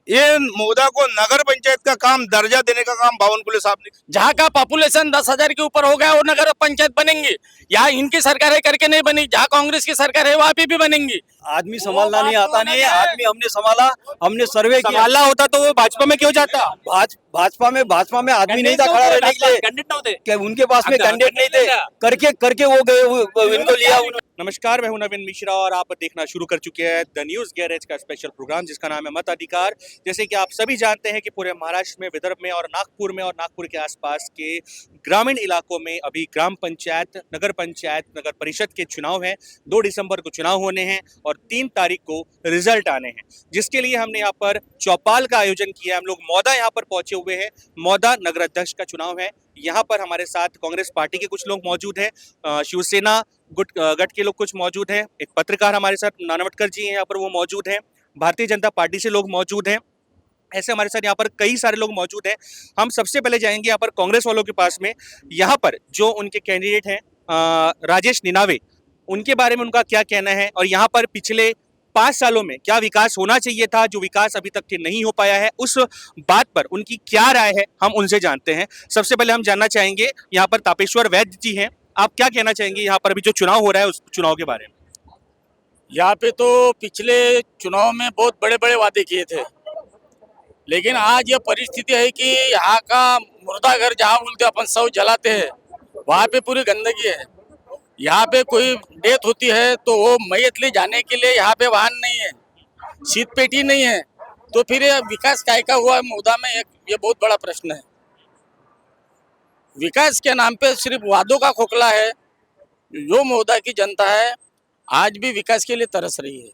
ये मोदा को नगर पंचायत का काम दर्जा देने का काम बावनकुले साहब ने। जहाँ का पॉपुलेशन 10,000 के ऊपर हो गया वो नगर पंचायत बनेंगी। यहाँ इनकी सरकार है करके नहीं बनी, जहाँ कांग्रेस की सरकार है वहाँ पे भी बनेंगी। आदमी संभालना नहीं आता नहीं है। आदमी हमने संभाला, हमने सर्वे किया। संभाला होता तो वो भाजपा में क्यों जाता? भाजपा में आदमी नहीं था खड़ा रहने के लिए। कैंडिडेट होते क्या उनके पास में कैंडिडेट नहीं थे? करके वो गए, इनको लिया उन्होंने। नमस्कार, मैं हूं नवीन मिश्रा और आप देखना शुरू कर चुके हैं द न्यूज गैरेज का स्पेशल प्रोग्राम जिसका नाम है मताधिकार। जैसे कि आप सभी जानते हैं कि पूरे महाराष्ट्र में, विदर्भ में और नागपुर के आसपास के ग्रामीण इलाकों में अभी ग्राम पंचायत, नगर परिषद के चुनाव हैं। 2 दिसंबर को चुनाव होने हैं और 3 तारीख को रिजल्ट आने हैं, जिसके लिए हमने यहाँ पर चौपाल का आयोजन किया है। हम लोग मौदा यहाँ पर पहुंचे हुए हैं। मौदा नगराध्यक्ष का चुनाव है। यहाँ पर हमारे साथ कांग्रेस पार्टी के कुछ लोग मौजूद हैं, शिवसेना गठ के लोग कुछ मौजूद हैं, एक पत्रकार हमारे साथ नानावटकर जी हैं यहाँ पर, वो मौजूद हैं, भारतीय जनता पार्टी से लोग मौजूद हैं। ऐसे हमारे साथ यहाँ पर कई सारे लोग मौजूद हैं। हम सबसे पहले जाएंगे यहाँ पर कांग्रेस वालों के पास में। यहाँ पर जो उनके कैंडिडेट हैं राजेश निनावे, उनके बारे में उनका क्या कहना है और यहाँ पर पिछले 5 सालों में क्या विकास होना चाहिए था, जो विकास अभी तक के नहीं हो पाया है, उस बात पर उनकी क्या राय है, हम उनसे जानते हैं। सबसे पहले हम जानना चाहेंगे, यहाँ पर तापेश्वर वैद्य जी हैं, आप क्या कहना चाहेंगे यहाँ पर अभी जो चुनाव हो रहा है उस चुनाव के बारे में? यहाँ पे तो पिछले चुनाव में बहुत बड़े बड़े वादे किए थे, लेकिन आज ये परिस्थिति है कि यहाँ का मुर्दा घर जहाँ बोलते अपन सब जलाते हैं, वहाँ पे पूरी गंदगी है। यहाँ पे कोई डेथ होती है तो वो मैयत ले जाने के लिए यहाँ पे वाहन नहीं है, शीत पेटी नहीं है, तो फिर ये विकास काय का हुआ है मौदा में? ये बहुत बड़ा प्रश्न है। विकास के नाम पे सिर्फ वादों का खोखला है। जो मौदा की जनता है आज भी विकास के लिए तरस रही है।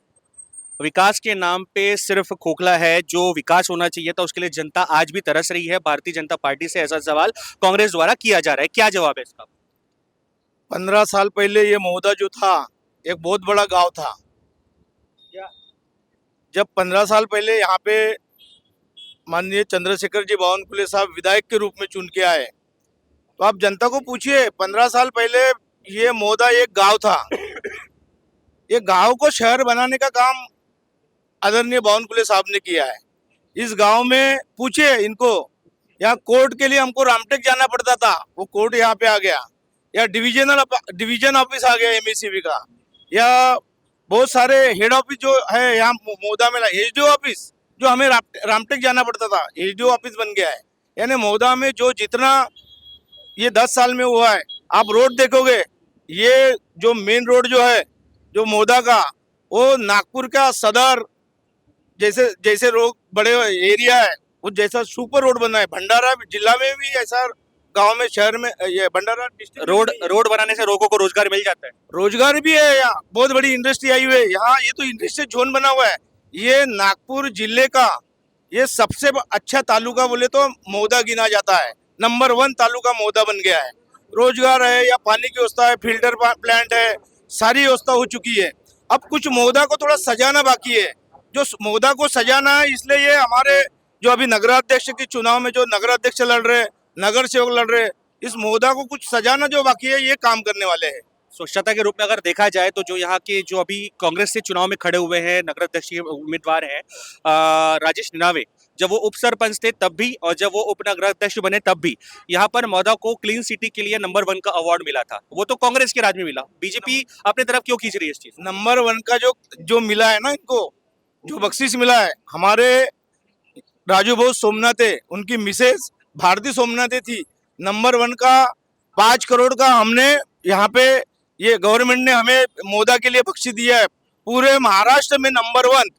विकास के नाम पे सिर्फ खोखला है, जो विकास होना चाहिए था उसके लिए जनता आज भी तरस रही है। भारतीय जनता पार्टी से ऐसा सवाल कांग्रेस द्वारा किया जा रहा है, क्या जवाब है इसका? 15 साल पहले ये मौदा जो था एक बहुत बड़ा गांव था। जब 15 साल पहले यहाँ पे माननीय चंद्रशेखर जी बावनकुले साहब विधायक के रूप में चुन के आए, तो आप जनता को पूछिए 15 साल पहले ये मौदा एक गांव था। ये गांव को शहर बनाने का काम आदरणीय बावनकुले साहब ने किया है। इस गांव में पूछिए इनको, यहाँ कोर्ट के लिए हमको रामटेक जाना पड़ता था, वो कोर्ट यहाँ पे आ गया। या डिवीजन ऑफिस आ गया एमएससीबी का, या बहुत सारे हेड ऑफिस जो है यहाँ मौदा में, एसडीओ ऑफिस जो हमें रामटेक जाना पड़ता था, एसडीओ ऑफिस बन गया है। यानी मौदा में जो जितना ये 10 साल में हुआ है, आप रोड देखोगे, ये जो मेन रोड जो है जो मौदा का, वो नागपुर का सदर जैसे रोड बड़े एरिया है वो जैसा सुपर रोड बना है। भंडारा जिला में भी ऐसा, गांव में, शहर में, ये भंडारा डिस्ट्रिक्ट रोड बनाने से लोगों को रोजगार मिल जाता है। रोजगार भी है। यहाँ बहुत बड़ी इंडस्ट्री आई हुई है। यहाँ ये तो इंडस्ट्री जोन बना हुआ है। ये नागपुर जिले का ये सबसे अच्छा तालुका बोले तो मौदा गिना जाता है। नंबर 1 तालुका मौदा बन गया है। रोजगार है, या पानी की व्यवस्था है, फिल्टर प्लांट है, सारी व्यवस्था हो चुकी है। अब कुछ मौदा को थोड़ा सजाना बाकी है। जो मौदा को सजाना है, इसलिए ये हमारे जो अभी नगराध्यक्ष के चुनाव में जो नगराध्यक्ष लड़ रहे, नगर सेवक लड़ रहे, इस मौदा को कुछ सजाना जो बाकी है, ये काम करने वाले हैं। स्वच्छता के रूप में अगर देखा जाए तो जो यहाँ के जो अभी कांग्रेस से चुनाव में खड़े हुए हैं नगराध्यक्ष के उम्मीदवार हैं राजेश निनावे, जब वो उप सरपंच थे तब भी और जब वो उप नगराध्यक्ष बने तब भी यहाँ पर मौदा को क्लीन सिटी के लिए नंबर 1 का अवार्ड मिला था। वो तो कांग्रेस के राज में मिला, बीजेपी अपने तरफ क्यों खींच रही है इस चीज? नंबर 1 का जो मिला है ना, इनको जो बख्शीश मिला है, हमारे राजू भाऊ सोमनाथ, उनकी मिसेज भारती सोमनाथ थी। नंबर 1 का 5 करोड़ का हमने यहाँ पे ये गवर्नमेंट ने हमें मौदा के लिए बख्शी दिया है। पूरे महाराष्ट्र में नंबर 1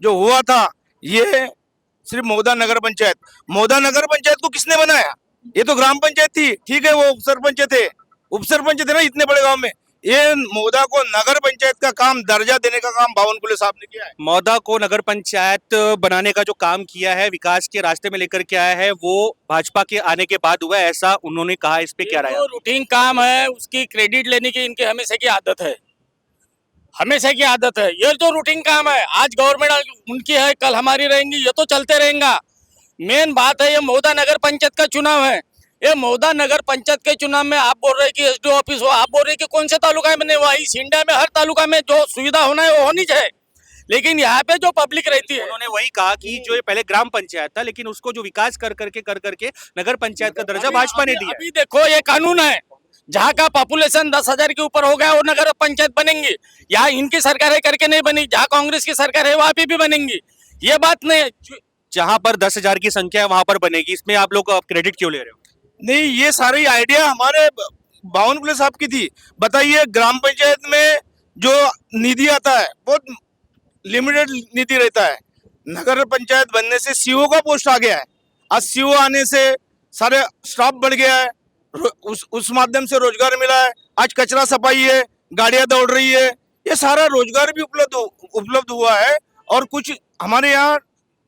जो हुआ था ये सिर्फ मौदा नगर पंचायत। मौदा नगर पंचायत को किसने बनाया? ये तो ग्राम पंचायत थी, ठीक है, वो उप सरपंच थे ना इतने बड़े गांव में। ये मौदा को नगर पंचायत का काम दर्जा देने का काम बावनकुले साहब ने किया है। मौदा को नगर पंचायत बनाने का जो काम किया है, विकास के रास्ते में लेकर के आया है, वो भाजपा के आने के बाद हुआ है, ऐसा उन्होंने कहा। इस पे क्या राय? जो रूटीन काम है उसकी क्रेडिट लेने की इनकी हमेशा की आदत है, हमेशा की आदत है। ये तो रूटीन काम है, आज गवर्नमेंट उनकी है, कल हमारी रहेंगी, ये तो चलते रहेगा। मेन बात है ये मौदा नगर पंचायत का चुनाव है। ये मौदा नगर पंचायत के चुनाव में आप बोल रहे हैं कि एसडीओ ऑफिस हो, आप बोल रहे हैं कि कौन से तालुका में नहीं हुआ? इस इंडिया में हर तालुका में जो सुविधा होना है वो होनी चाहिए, लेकिन यहाँ पे जो पब्लिक रहती है, उन्होंने वही कहा कि जो ये पहले ग्राम पंचायत था, लेकिन उसको जो विकास कर करके नगर पंचायत का दर्जा भाजपा ने दिया। अभी देखो ये कानून है, जहाँ का पॉपुलेशन 10,000 के ऊपर हो गया वो नगर पंचायत बनेंगी। यहाँ इनकी सरकार है करके नहीं बनी, जहाँ कांग्रेस की सरकार है वहाँ पे भी बनेंगी। ये बात नहीं है। जहां पर 10,000 की संख्या है वहां पर बनेगी, इसमें आप लोग क्रेडिट क्यों ले रहे हो? नहीं, ये सारी आइडिया हमारे बावनकुले साहब की थी। बताइए, ग्राम पंचायत में जो निधि आता है बहुत लिमिटेड निधि रहता है। नगर पंचायत बनने से सीओ का पोस्ट आ गया है। आज सीओ आने से सारे स्टाफ बढ़ गया है, उस माध्यम से रोजगार मिला है। आज कचरा सफाई है, गाड़ियां दौड़ रही है, ये सारा रोजगार भी उपलब्ध हुआ है। और कुछ हमारे यहाँ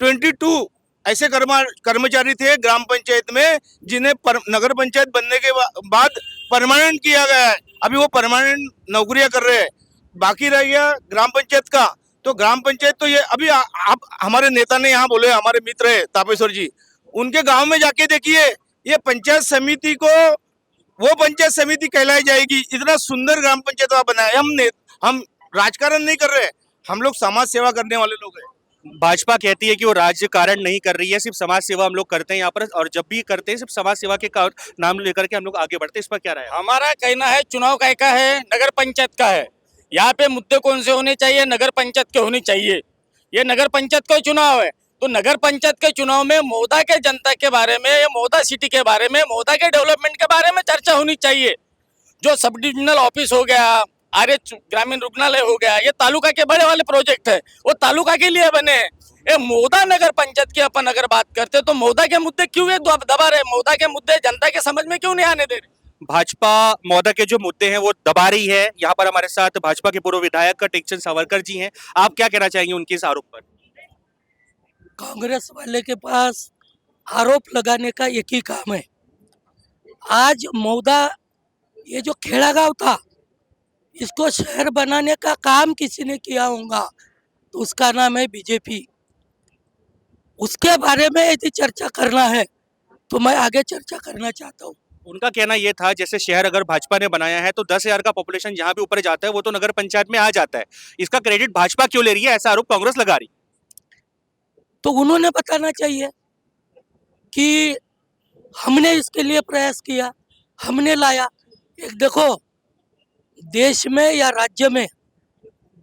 22 ऐसे कर्मचारी थे ग्राम पंचायत में जिन्हें नगर पंचायत बनने के बाद परमानेंट किया गया है। अभी वो परमानेंट नौकरियां कर रहे हैं। बाकी रह गया ग्राम पंचायत का, तो ग्राम पंचायत तो ये अभी आप हमारे नेता ने यहाँ बोले, हमारे मित्र है तापेश्वर जी, उनके गांव में जाके देखिए, ये पंचायत समिति को वो पंचायत समिति कहलाई जाएगी। इतना सुंदर ग्राम पंचायत वहाँ बना है। हम राजकारण नहीं कर रहे, हम लोग समाज सेवा करने वाले लोग हैं। भाजपा कहती है कि वो राजकारण नहीं कर रही है, सिर्फ समाज सेवा हम लोग करते हैं यहाँ पर, और जब भी करते हैं सिर्फ समाज सेवा के नाम लेकर के हम लोग आगे बढ़ते हैं। इस पर क्या राय है? हमारा कहना है चुनाव का है, नगर पंचायत का है। यहाँ पे मुद्दे कौन से होने चाहिए? नगर पंचायत के होने चाहिए। ये नगर पंचायत का चुनाव है, तो नगर पंचायत के चुनाव में मौदा के जनता के बारे में, या मौदा सिटी के बारे में, मौदा के डेवलपमेंट के बारे में चर्चा होनी चाहिए। जो सब डिविजनल ऑफिस हो गया, RH ग्रामीण रुग्णालय हो गया, ये तालुका के बड़े वाले प्रोजेक्ट है, वो तालुका के लिए बने हैं। ये मौदा नगर पंचायत की अपन अगर बात करते तो मौदा के मुद्दे क्यों ये दबा रहे? मौदा के मुद्दे जनता के समझ में क्यों नहीं आने दे रहे? भाजपा मौदा के जो मुद्दे हैं वो दबा रही है। यहाँ पर हमारे साथ भाजपा के पूर्व विधायक टेकचंद सावरकर जी हैं। आप क्या कहना चाहेंगे उनके इस आरोप पर? कांग्रेस वाले के पास आरोप लगाने का एक ही काम है। आज मौदा ये जो खेड़ा गांव था, इसको शहर बनाने का काम किसी ने किया होगा तो उसका नाम है बीजेपी। उसके बारे में यदि चर्चा करना है तो मैं आगे चर्चा करना चाहता हूँ। उनका कहना ये था जैसे शहर अगर भाजपा ने बनाया है तो 10,000 का पॉपुलेशन जहां भी ऊपर जाता है वो तो नगर पंचायत में आ जाता है। इसका क्रेडिट भाजपा क्यों ले रही है, ऐसा आरोप कांग्रेस लगा रही। तो उन्होंने बताना चाहिए कि हमने इसके लिए प्रयास किया, हमने लाया। एक देखो, देश में या राज्य में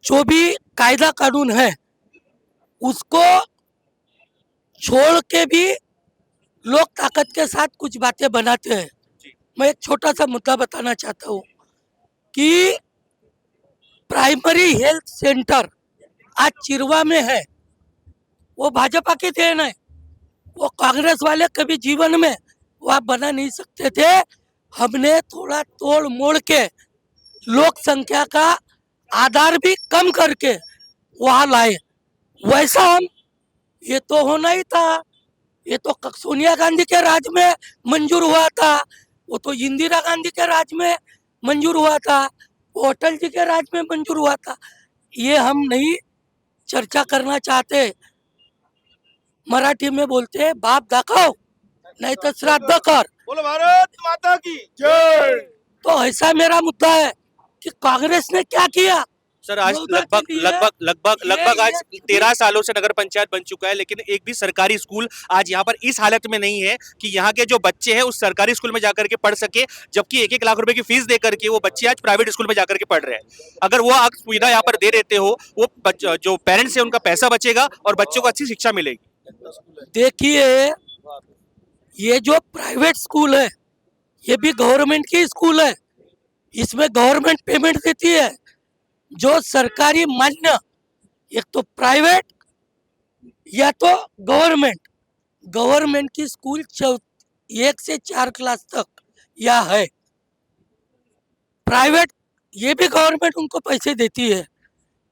जो भी कायदा कानून है उसको छोड़ के भी लोग ताकत के साथ कुछ बातें बनाते हैं। मैं एक छोटा सा मुद्दा बताना चाहता हूँ कि प्राइमरी हेल्थ सेंटर आज चिरवा में है, वो भाजपा की देन है। वो कांग्रेस वाले कभी जीवन में वहाँ बना नहीं सकते थे। हमने थोड़ा तोड़ मोड़ के लोक संख्या का आधार भी कम करके वहाँ लाए। वैसा हम ये तो होना ही था। ये तो सोनिया गांधी के राज में मंजूर हुआ था, वो तो इंदिरा गांधी के राज में मंजूर हुआ था, वो अटल जी के राज में मंजूर हुआ था। ये हम नहीं चर्चा करना चाहते। मराठी में बोलते हैं बाप दाखव नहीं तो श्राद्ध कर। बोलो भारत माता की जय। तो ऐसा मेरा मुद्दा है कि कांग्रेस ने क्या किया। सर आज लगभग आज 13 सालों से नगर पंचायत बन चुका है, लेकिन एक भी सरकारी स्कूल आज यहाँ पर इस हालत में नहीं है कि यहाँ के जो बच्चे हैं उस सरकारी स्कूल में जाकर के पढ़ सके, जबकि 1-1 लाख रुपए की फीस दे करके वो बच्चे आज प्राइवेट स्कूल में जाकर के पढ़ रहे हैं। अगर वो आप सुविधा यहाँ पर दे देते हो, वो जो पेरेंट्स है उनका पैसा बचेगा और बच्चों को अच्छी शिक्षा मिलेगी। देखिए, ये जो प्राइवेट स्कूल है ये भी गवर्नमेंट की स्कूल है, इसमें गवर्नमेंट पेमेंट देती है। जो सरकारी मान्य, एक तो प्राइवेट या तो गवर्नमेंट की स्कूल 1 से 4 क्लास तक या है। प्राइवेट ये भी गवर्नमेंट उनको पैसे देती है।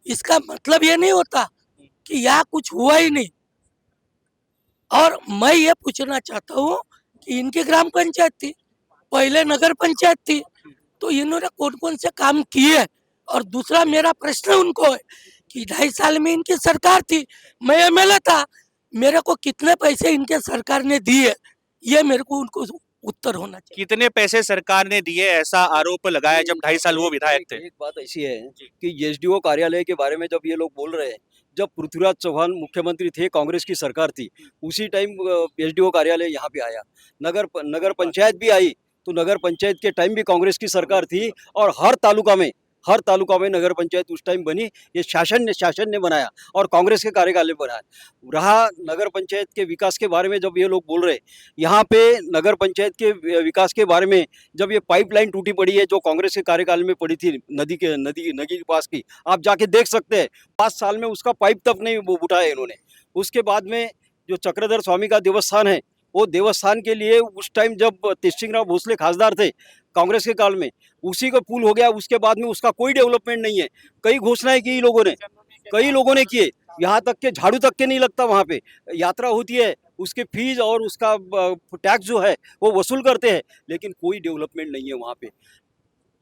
इसका मतलब ये नहीं होता कि यहाँ कुछ हुआ ही नहीं। और मैं ये पूछना चाहता हूँ कि इनकी ग्राम पंचायत थी, पहले नगर पंचायत थी, तो इन्होंने कौन कौन से काम किए। और दूसरा मेरा प्रश्न उनको है कि 2.5 साल में इनकी सरकार थी, मैं MLA था, मेरे को कितने पैसे इनके सरकार ने दिए, ये मेरे को उनको उत्तर होना चाहिए। कितने पैसे सरकार ने दिए, ऐसा आरोप लगाया जब 2.5 साल वो विधायक थे। एक बात ऐसी है कि SDO कार्यालय के बारे में जब ये लोग बोल रहे हैं, जब पृथ्वीराज चौहान मुख्यमंत्री थे, कांग्रेस की सरकार थी, उसी टाइम एसडीओ कार्यालय यहाँ पे आया। नगर पंचायत भी आई, तो नगर पंचायत के टाइम भी कांग्रेस की सरकार थी और हर तालुका में नगर पंचायत उस टाइम बनी। ये शासन ने बनाया और कांग्रेस के कार्यकाल में बनाया। रहा नगर पंचायत के विकास के बारे में, जब ये लोग बोल रहे, यहाँ पे नगर पंचायत के विकास के बारे में, जब ये पाइपलाइन टूटी पड़ी है जो कांग्रेस के कार्यकाल में पड़ी थी नदी के पास की, आप जाके देख सकते हैं। 5 साल में उसका पाइप तक नहीं वो उठाया इन्होंने। उसके बाद में जो चक्रधर स्वामी का देवस्थान है, वो देवस्थान के लिए उस टाइम जब तेजसिंह भोसले खासदार थे कांग्रेस के काल में, उसी का पुल हो गया। उसके बाद में उसका कोई डेवलपमेंट नहीं है। कई घोषणाएं की कई लोगों ने किए, यहाँ तक के झाड़ू तक के नहीं लगता। वहाँ पे यात्रा होती है, उसके फीस और उसका टैक्स जो है वो वसूल करते हैं, लेकिन कोई डेवलपमेंट नहीं है वहाँ पे।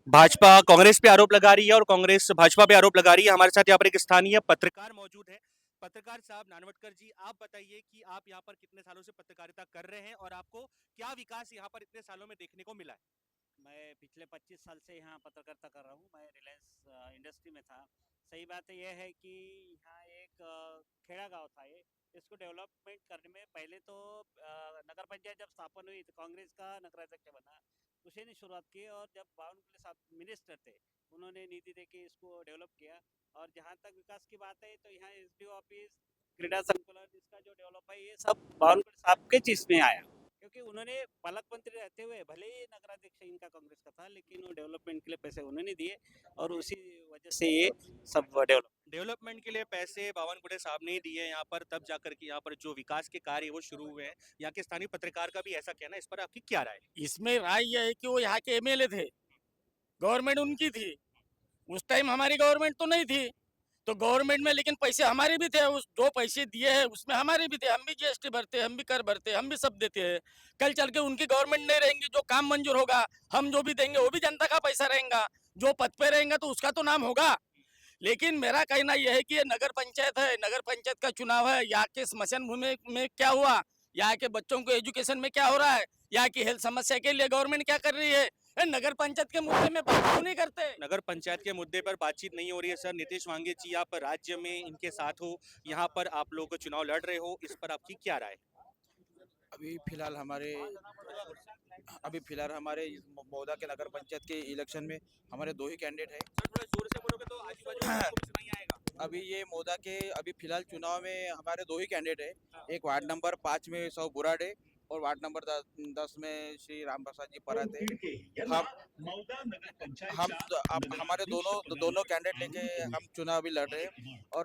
भाजपा कांग्रेस पे आरोप लगा रही है और कांग्रेस भाजपा पे आरोप लगा रही है। हमारे साथ यहाँ पर एक स्थानीय पत्रकार मौजूद है। पत्रकार साहब नानवटकर जी, आप बताइए कि आप यहाँ पर कितने सालों से पत्रकारिता कर रहे हैं और आपको क्या विकास यहाँ पर इतने सालों में देखने को मिला है? मैं पिछले 25 साल से यहाँ पत्रकारिता कर रहा हूँ। मैं रिलायंस इंडस्ट्री में था। सही बात यह है कि यहाँ एक खेड़ा गांव था। ये इसको डेवलपमेंट करने में पहले तो नगर पंचायत जब स्थापन हुई तो कांग्रेस का नगराध्यक्ष बना, उसे ने शुरुआत की। और जब बावनकुले साहब मिनिस्टर थे, उन्होंने निधि दे के इसको डेवलप किया। और जहाँ तक विकास की बात है तो यहाँ एसडीओ ऑफिस, क्रीडा संकुलन, इसका जो डेवलप है ये सब बावनकुले साहब के चीज में आया, क्योंकि उन्होंने पालक मंत्री रहते हुए भले ही नगराध्यक्ष इनका कांग्रेस का था, लेकिन वो डेवलपमेंट के लिए पैसे उन्होंने दिए और उसी वजह से ये सब डेवलपमेंट के लिए पैसे बावनकुले साहब ने दिए यहाँ पर, तब जाकर के यहाँ पर जो विकास के कार्य वो शुरू हुए हैं। यहाँ के स्थानीय पत्रकार का भी ऐसा कहना है, इस पर आपकी क्या राय है? इसमें राय यह है कि वो यहाँ के एमएलए थे, गवर्नमेंट उनकी थी। उस टाइम हमारी गवर्नमेंट तो नहीं थी, तो गवर्नमेंट में लेकिन पैसे हमारे भी थे। उस जो पैसे दिए हैं उसमें हमारे भी थे। हम भी जीएसटी भरते, हम भी कर भरते, हम भी सब देते हैं। कल चल के उनकी गवर्नमेंट नहीं रहेंगी, जो काम मंजूर होगा हम जो भी देंगे वो भी जनता का पैसा रहेगा। जो पद पे रहेगा तो उसका तो नाम होगा। लेकिन मेरा कहना यह है कि ये नगर पंचायत है, नगर पंचायत का चुनाव है। यहाँ के स्मशान भूमि में क्या हुआ, यहाँ के बच्चों को एजुकेशन में क्या हो रहा है, यहाँ की हेल्थ समस्या के लिए गवर्नमेंट क्या कर रही है? नगर पंचायत के मुद्दे में बात क्यों नहीं करते? नगर पंचायत के मुद्दे पर बातचीत नहीं हो रही है। सर नीतीश वांगे जी, आप राज्य में इनके साथ हो, यहाँ पर आप लोग चुनाव लड़ रहे हो, इस पर आपकी क्या राय? अभी फिलहाल हमारे मौदा के नगर पंचायत के इलेक्शन में हमारे 2 ही कैंडिडेट हैं। थोड़ा जोर से बोलोगे तो आजू-बाजू में नहीं आएगा। अभी ये मौदा के अभी फिलहाल चुनाव में हमारे 2 ही कैंडिडेट हैं। एक वार्ड नंबर 5 में सौ बुराडे और वार्ड नंबर 10 में श्री राम प्रसाद जी पराते। हमारे दोनों कैंडिडेट लेके हम चुनाव अभी लड़ रहे हैं और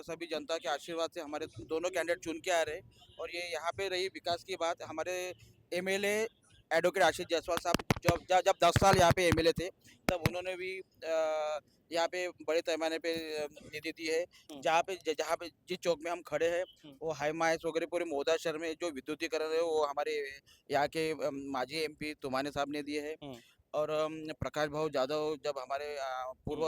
सभी जनता के आशीर्वाद से हमारे दोनों कैंडिडेट चुन के आ रहे हैं। और ये यहाँ पे रही विकास की बात, हमारे एमएलए एडवोकेट आशीष जायसवाल साहब जब 10 साल यहाँ पे एमएलए थे, तब उन्होंने भी यहाँ पे बड़े पैमाने पे निधि दी है। जहाँ पे जिस चौक में हम खड़े हैं वो हाईमाइस वगैरह पूरे मौदा शहर में जो विद्युतीकरण है वो हमारे यहाँ के माजी एमपी तुमाने साहब ने दिए हैं। और प्रकाश भाऊ यादव जब हमारे पूर्व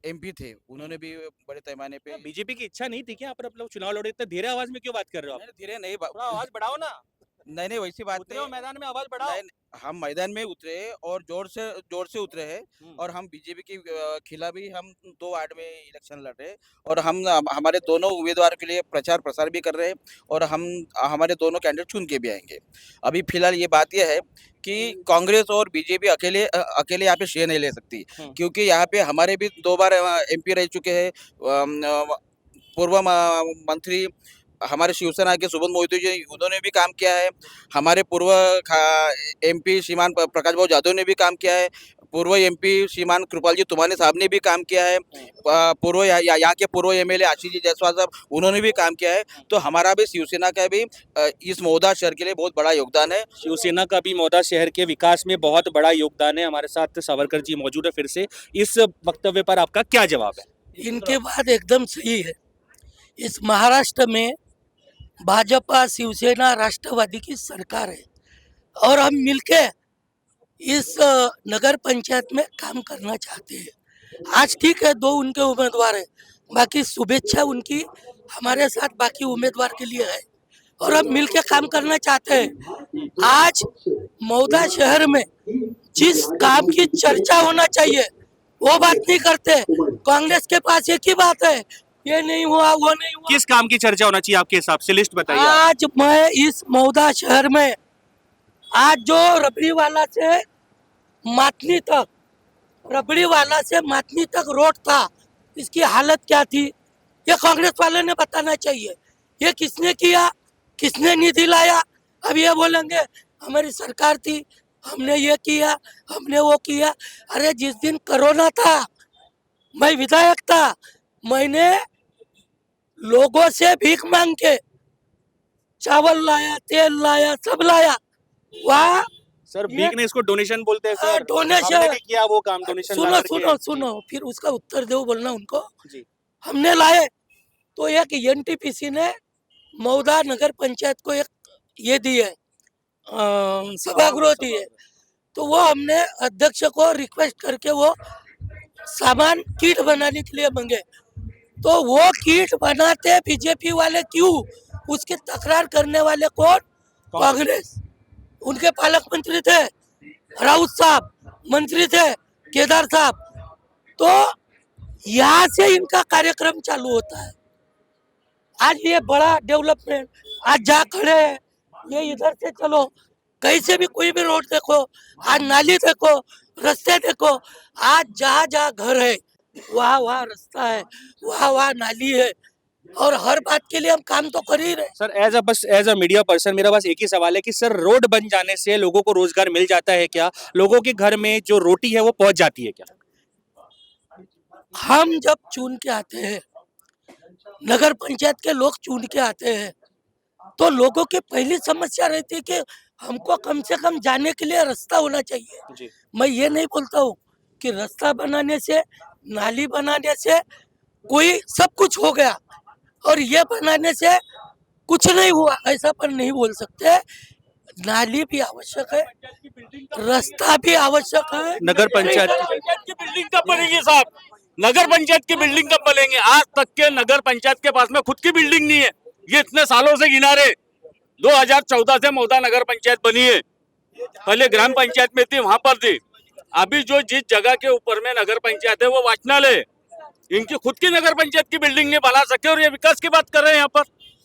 एमपी थे, उन्होंने भी बड़े पैमाने पे। बीजेपी की इच्छा नहीं थी क्या आप लोग चुनाव लड़े? इतना धीरे आवाज में क्यों बात कर रहे हो आप? धीरे नहीं, आवाज बढ़ाओ ना। नहीं वैसी बात उतरे हो मैदान में, आवाज बढ़ाओ। हम मैदान में उतरे और जोर से उतरे हैं और हम बीजेपी के खिलाफ ही हम 2 वार्ड में इलेक्शन लड़ रहे हैं और हम हमारे दोनों उम्मीदवार के लिए प्रचार प्रसार भी कर रहे हैं और हम हमारे दोनों कैंडिडेट चुन के भी आएंगे। अभी फिलहाल ये बात यह है कि कांग्रेस और बीजेपी अकेले यहाँ पे शेयर नहीं ले सकती, क्योंकि यहाँ पे हमारे भी 2 बार एमपी रह चुके हैं। पूर्व मंत्री हमारे शिवसेना के सुबोध मोहिते जी, उन्होंने भी काम किया है। हमारे पूर्व एमपी श्रीमान प्रकाश भाऊ यादव ने भी काम किया है। पूर्व एमपी श्रीमान कृपाल जी तुमाने साहब ने भी काम किया है। पूर्व यहाँ के पूर्व एमएलए आशीष जी जायसवाल साहब, उन्होंने भी काम किया है। तो हमारा भी शिवसेना का भी इस मौदा शहर के लिए बहुत बड़ा योगदान है। शिवसेना का भी मौदा शहर के विकास में बहुत बड़ा योगदान है। हमारे साथ सावरकर जी मौजूद है। फिर से इस वक्तव्य पर आपका क्या जवाब है? इनके बात एकदम सही है। इस महाराष्ट्र में भाजपा, शिवसेना, राष्ट्रवादी की सरकार है और हम मिलके इस नगर पंचायत में काम करना चाहते हैं। आज ठीक है 2 उनके उम्मीदवार है, बाकी शुभेच्छा उनकी हमारे साथ बाकी उम्मीदवार के लिए है और हम मिलके काम करना चाहते हैं। आज मौदा शहर में जिस काम की चर्चा होना चाहिए वो बात नहीं करते। कांग्रेस के पास एक ही बात है, ये नहीं हुआ, वो नहीं हुआ। किस काम की चर्चा होना चाहिए आपके हिसाब से, लिस्ट बताइए आप। आज मैं इस मौदा शहर में आज जो रबड़ीवाला से मातनी तक, रबड़ीवाला से मातनी तक रोड था, इसकी हालत क्या थी, ये कांग्रेस वाले ने बताना चाहिए। ये किसने किया, किसने निधि लाया। अब ये बोलेंगे हमारी सरकार थी, हमने ये किया, हमने वो किया। अरे जिस दिन कोरोना था, मैं विधायक था, मैंने लोगों से भीख मांग के चावल लाया, तेल लाया, सब लाया। वहाँ सर भीख ने इसको डोनेशन बोलते हैं सर। डोनेशन हमने भी किया वो काम, डोनेशन सुनो ला करके। सुनो सुनो, फिर उसका उत्तर दो बोलना उनको। जी। हमने लाए तो एक एनटीपीसी ने मौदा नगर पंचायत को एक ये दिए, सभागृह दिए। तो वो हमने अध्यक्ष को रिक्वेस्ट करके वो सामान किट बनाने के लिए मांगे। तो वो किट बनाते बीजेपी वाले क्यों, उसकी तकरार करने वाले कौन, कांग्रेस। उनके पालक मंत्री थे राउत साहब, मंत्री थे केदार साहब। तो यहाँ से इनका कार्यक्रम चालू होता है। आज ये बड़ा डेवलपमेंट, आज जहाँ खड़े हैं, ये इधर से चलो, कहीं से भी कोई भी रोड देखो, आज नाली देखो, रास्ते देखो, आज जहाँ जहाँ घर है वहाँ वहाँ रास्ता है, वहाँ वहाँ नाली है, और हर बात के लिए हम काम तो कर ही रहे। Sir as a media person मेरा बस एक ही सवाल है कि सर रोड बन जाने से लोगों को रोजगार मिल जाता है क्या, लोगों के घर में जो रोटी है वो पहुंच जाती है क्या? हम जब चुन के आते हैं, नगर पंचायत के लोग चुन के आते हैं, तो लोगों की पहली समस्या रहती है कि हमको कम से कम जाने के लिए रास्ता होना चाहिए। जी। मैं ये नहीं बोलता हूँ कि रास्ता बनाने से, नाली बनाने से कोई सब कुछ हो गया और ये बनाने से कुछ नहीं हुआ, ऐसा पर नहीं बोल सकते। नाली भी आवश्यक है, रास्ता भी आवश्यक है। नगर पंचायत की बिल्डिंग कब बनेगी साहब? नगर पंचायत की बिल्डिंग कब बनेंगे? आज तक के नगर पंचायत के पास में खुद की बिल्डिंग नहीं है। ये इतने सालों से गिना रहे, 2014 से मौदा नगर पंचायत बनी है। पहले ग्राम पंचायत में थी, वहां पर थी। अभी जो जिस जगह के ऊपर में नगर पंचायत है वो वाचनालय है। इनकी खुद की नगर पंचायत की बिल्डिंग नहीं बना सके और ये विकास की बात कर रहे हैं। यहाँ पर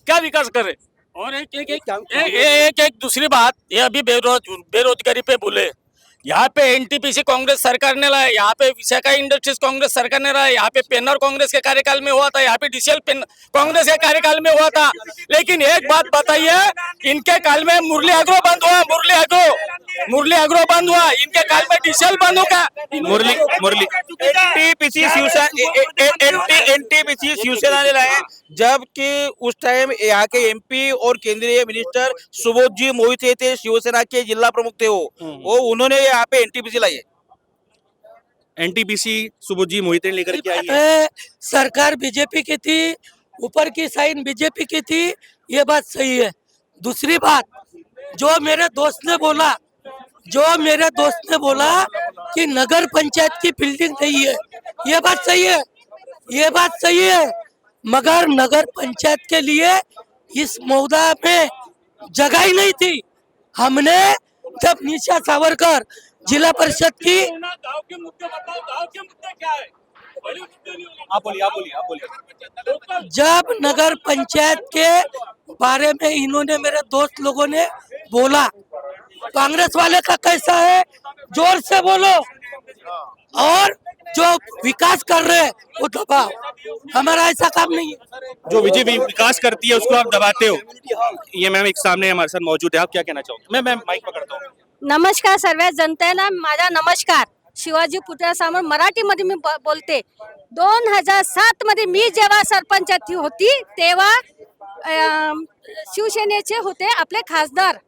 क्या विकास कर रहे? और एक दूसरी बात, ये अभी बेरोजगारी पे बोले, यहाँ पे एनटीपीसी कांग्रेस सरकार ने लाया, यहाँ पे विशाखा इंडस्ट्रीज कांग्रेस सरकार ने लाया, यहाँ पे पेन्नर कांग्रेस के कार्यकाल में हुआ था, यहाँ पे डीसीएल कांग्रेस के कार्यकाल में हुआ था। लेकिन एक बात बताइए, इनके काल में मुरली एग्रो बंद हुआ, मुरली एग्रो बंद हुआ, इनके काल में डीसीएल बंद होगा। मुरली एनटीपीसी शिवसेना ने लाए, जबकि उस टाइम यहाँ के एमपी और केंद्रीय मिनिस्टर सुबोध जी मोहिते थे, शिवसेना के जिला प्रमुख थे। वो उन्होंने यहाँ पे एनटीपीसी लाई है। एनटीपीसी सुबोध जी मोहिते ने लेकर के आई है। सरकार बीजेपी की थी, ऊपर की साइन बीजेपी की थी, ये बात सही है। दूसरी बात, जो मेरे दोस्त ने बोला कि नगर पंचायत की बिल्डिंग नहीं है, ये बात सही है, मगर नगर पंचायत के लिए इस मौदा में जगह ही नहीं थी। हमने जब निशा सावरकर जिला परिषद की, गाँव के मुद्दे बताओ, गाँव के मुद्दे क्या है? आप बोलिए। जब नगर पंचायत के बारे में इन्होंने, मेरे दोस्त लोगों ने बोला, कांग्रेस वाले का कैसा है, जोर से बोलो, और जो विकास कर रहे हैं वो दबाओ। हमारा ऐसा काम नहीं है। जो विकास करती है उसको आप दबाते हो। ये मैम एक सामने हमारे साथ मौजूद है, आप क्या कहना चाहोगे? मैं माइक पकड़ता हूँ। नमस्कार सर्व जनतेला, माझा नमस्कार. शिवाजी पुतळ्यासमोर मराठीमध्ये मी बोलते. 2007 मध्ये मी जेव्हा सरपंच होती तेव्हा शिवसेनेचे होते आपले खासदार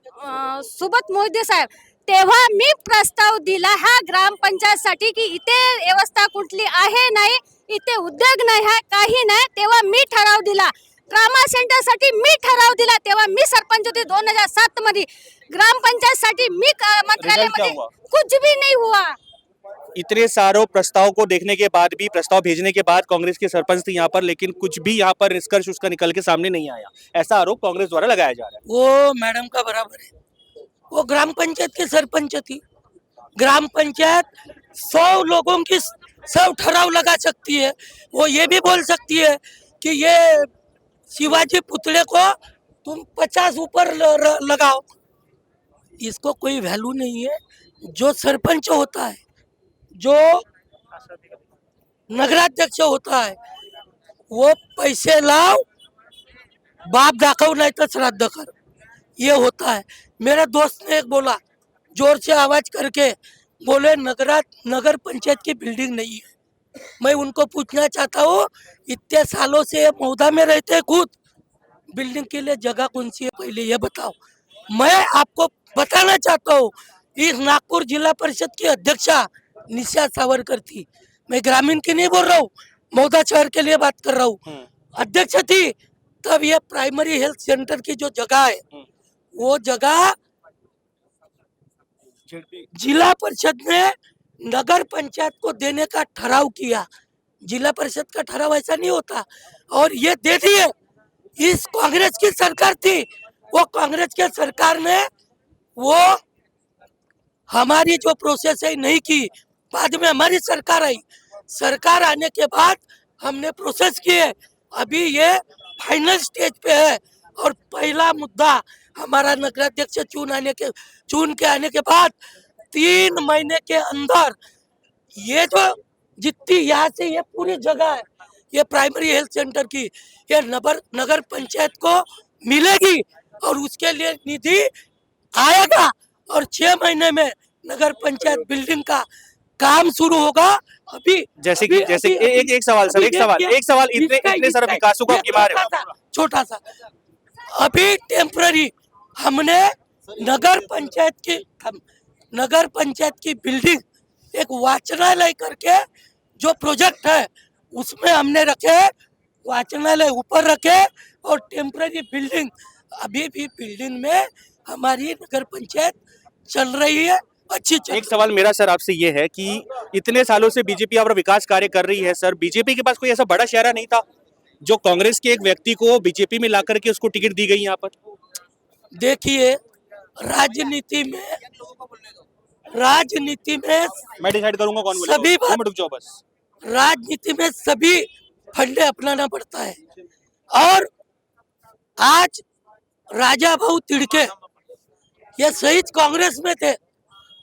सुबोध मोहिते साहेब. तेव्हा मी प्रस्ताव दिला ह्या ग्रामपंचायतसाठी की इथे व्यवस्था कुठली आहे नाही, इथे उद्योग नाही आहे, काही नाही. तेव्हा मी ठराव दिला, ट्रामा सेंटर साठी मी ठराव दिला. तेव्हा मी सरपंच होती 2007 मध्ये. ग्रामपंचायत साठी मी मंत्रालय मध्ये कुछ भी नहीं हुआ. इतने सारों प्रस्ताव को देखने के बाद भी, प्रस्ताव भेजने के बाद कांग्रेस के सरपंच थी यहाँ पर, लेकिन कुछ भी यहाँ पर निष्कर्ष उसका निकल के सामने नहीं आया, ऐसा आरोप कांग्रेस द्वारा लगाया जा रहा है। वो मैडम का बराबर है, वो ग्राम पंचायत के सरपंच थी। ग्राम पंचायत 100 लोगों की 100 ठराव लगा सकती है। वो ये भी बोल सकती है कि ये शिवाजी पुतले को तुम 50 ऊपर लगाओ, इसको कोई वैल्यू नहीं है। जो सरपंच होता है, जो नगराध्यक्ष होता है, वो पैसे लाओ, बाप दाखव नहीं तो श्राद्ध कर, ये होता है। मेरा दोस्त ने एक बोला, जोर से आवाज करके बोले, नगर पंचायत की बिल्डिंग नहीं है। मैं उनको पूछना चाहता हूँ, इतने सालों से मौदा में रहते हैं खुद, बिल्डिंग के लिए जगह कौन सी है पहले ये बताओ। मैं आपको बताना चाहता हूँ, इस नागपुर जिला परिषद की अध्यक्षा निशा सावरकर थी, मैं ग्रामीण की नहीं बोल रहा हूँ, मौदा शहर के लिए बात कर रहा हूँ, अध्यक्ष थी। तब ये प्राइमरी हेल्थ सेंटर की जो जगह है, वो जगह जिला परिषद ने नगर पंचायत को देने का ठराव किया। जिला परिषद का ठराव ऐसा नहीं होता, और ये दे दिए। इस कांग्रेस की सरकार थी, वो कांग्रेस के सरकार ने वो हमारी जो प्रोसेस है नहीं की। बाद में हमारी सरकार आई, सरकार आने के बाद हमने प्रोसेस किए। अभी ये फाइनल स्टेज पे है, और पहला मुद्दा हमारा नगराध्यक्ष चुन के आने के बाद 3 महीने के अंदर ये जो जितनी यहाँ से ये पूरी जगह है, ये प्राइमरी हेल्थ सेंटर की, ये नगर पंचायत को मिलेगी, और उसके लिए निधि आएगा, और 6 महीने में नगर पंचायत बिल्डिंग का काम शुरू होगा। अभी एक सवाल इतने सारे विकासों को आपकी बार है। छोटा सा, अभी टेम्पररी हमने नगर पंचायत की बिल्डिंग, एक वाचनालय करके जो प्रोजेक्ट है, उसमें हमने रखे, वाचनालय ऊपर रखे, और टेम्पररी बिल्डिंग, अभी भी बिल्डिंग में हमारी नगर पंचायत चल रही है, अच्छी चल। एक सवाल मेरा सर आपसे ये है कि इतने सालों से बीजेपी यहाँ पर विकास कार्य कर रही है सर, बीजेपी के पास कोई ऐसा बड़ा चेहरा नहीं था जो कांग्रेस के एक व्यक्ति को बीजेपी में ला करके उसको टिकट दी गई यहाँ पर? देखिए, राजनीति में मैं डिसाइड करूंगा कौन बोलेगा। सभी 2 मिनट रुक जाओ बस। राजनीति में सभी फंडे अपनाना पड़ता है, और आज राजा भाऊ तिड़के ये शहीद कांग्रेस में थे,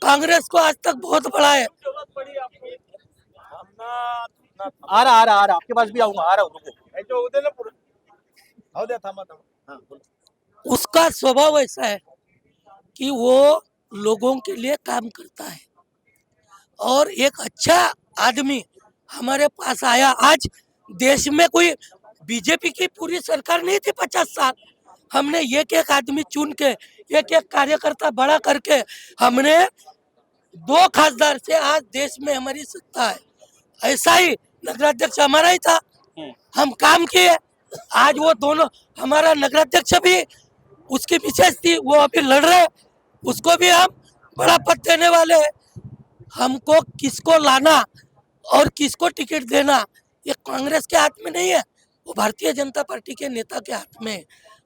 कांग्रेस को आज तक बहुत बड़ा है। आ रहा आपके पास भी आऊंगा, आ रहा हूँ। उसका स्वभाव ऐसा है कि वो लोगों के लिए काम करता है, और एक अच्छा आदमी हमारे पास आया। आज देश में कोई बीजेपी की पूरी सरकार नहीं थी 50 साल, हमने एक आदमी चुन के, एक कार्यकर्ता बड़ा करके, हमने 2 खासदार से आज देश में हमारी सत्ता है। ऐसा ही नगराध्यक्ष हमारा ही था, हम काम किए। आज वो दोनों, हमारा नगराध्यक्ष भी उसकी विशेष थी, वो अभी लड़ रहे, उसको भी हम बड़ा पद देने वाले हैं। हमको किसको लाना और किसको टिकट देना, ये कांग्रेस के हाथ में नहीं है, वो भारतीय जनता पार्टी के नेता के हाथ में है।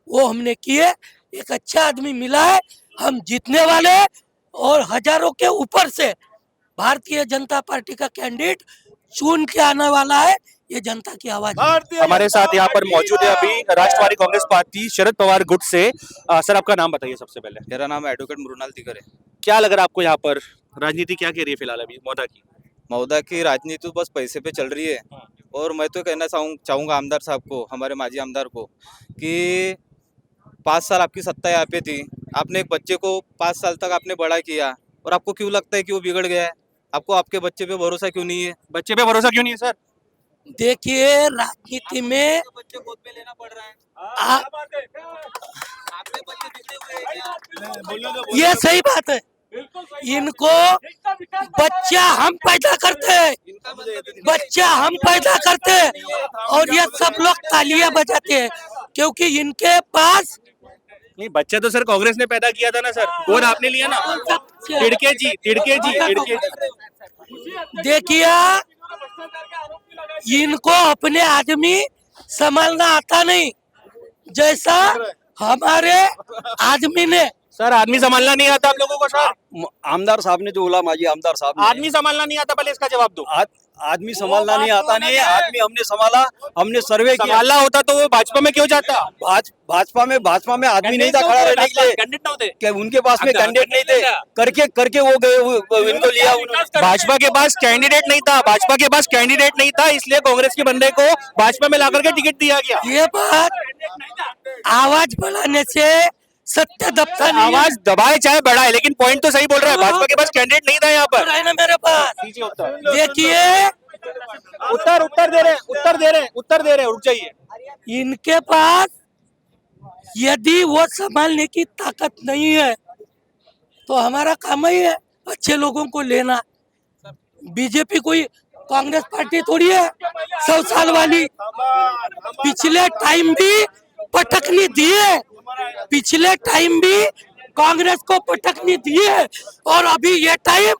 वो हमने किए, एक अच्छा आदमी मिला है, हम जीतने वाले हैं, और हजारों के ऊपर से भारतीय जनता पार्टी का कैंडिडेट चुन के आने वाला है। ये जनता की आवाज है। हमारे साथ यहाँ पर मौजूद है अभी राष्ट्रवादी कांग्रेस पार्टी शरद पवार गुट से। सर आपका नाम बताइए सबसे पहले। मेरा नाम एडवोकेट मृणाल तिकर है। क्या लग रहा है आपको यहाँ पर राजनीति क्या कह रही है फिलहाल अभी मौदा की? मौदा की राजनीति तो बस पैसे पे चल रही है, और मैं तो कहना चाहूँगा आमदार साहब को, हमारे माजी आमदार को, कि 5 साल आपकी सत्ता यहाँ पे थी, आपने एक बच्चे को 5 साल तक आपने बड़ा किया, और आपको क्यों लगता है कि वो बिगड़ गया है? आपको आपके बच्चे पे भरोसा क्यों नहीं है? बच्चे पे भरोसा क्यों नहीं है सर? देखिए, राजनीति में बच्चे गोद में लेना पड़ रहा है। ये सही बात है, इनको बच्चा हम पैदा करते हैं, और ये सब लोग तालियां बजाते हैं, क्योंकि इनके पास नहीं, बच्चा तो सर कांग्रेस ने पैदा किया था ना सर, गोद आपने लिया ना। तिड़के जी। देखिए, इनको अपने आदमी संभालना आता नहीं, जैसा हमारे आदमी ने। सर आदमी संभालना नहीं आता आप लोगों को सर? आमदार साहब ने जो बोला, माजी आमदार साहब ने, आदमी संभालना नहीं आता, पहले इसका जवाब दो। आदमी संभालना नहीं आता नहीं है। आदमी हमने संभाला, हमने सर्वे किया। संभालना होता तो वो भाजपा में क्यों जाता? भाजपा में आदमी नहीं था खड़ा रहने के लिए। कैंडिडेट नव्हते क्या उनके पास में कैंडिडेट नहीं थे? करके वो गए, इनको लिया उन्होंने। भाजपा के पास कैंडिडेट नहीं था, भाजपा के पास कैंडिडेट नहीं था, इसलिए कांग्रेस के बंदे को भाजपा में लाकर के टिकट दिया गया। ये बात आवाज बढ़ाने से सत्य दबता नहीं है। आवाज दबाए चाहे बढ़ाए, लेकिन पॉइंट तो सही बोल रहा है। भाजपा के पास कैंडिडेट नहीं था यहाँ पर। है ना मेरे पास। देखिए उत्तर दे रहे रुक जाइए। इनके पास यदि वो संभालने की ताकत नहीं है तो हमारा काम ही है अच्छे लोगों को लेना। बीजेपी कोई कांग्रेस पार्टी थोड़ी है 100 साल वाली। पिछले टाइम भी पटकनी दिए, पिछले टाइम भी कांग्रेस को पटकनी दिए और अभी ये टाइम